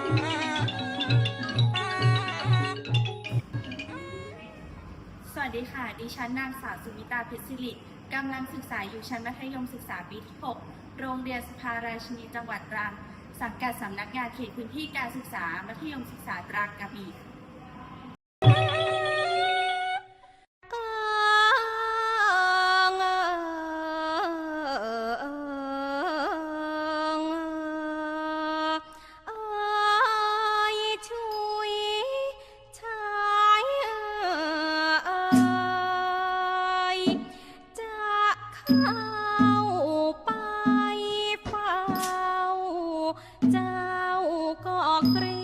สวัสดีค่ะ ดิฉันนางสาวสุมิตาเพชรศิริกำลังศึกษาอยู่ชั้นมัธยมศึกษาปีที่ 6 โรงเรียนสภาราชินีจังหวัดตรัง สังกัดสำนักงานเขตพื้นที่การศึกษามัธยมศึกษาตรังกระบี่เข้าไปเฝ้าเจ้าก็เกรง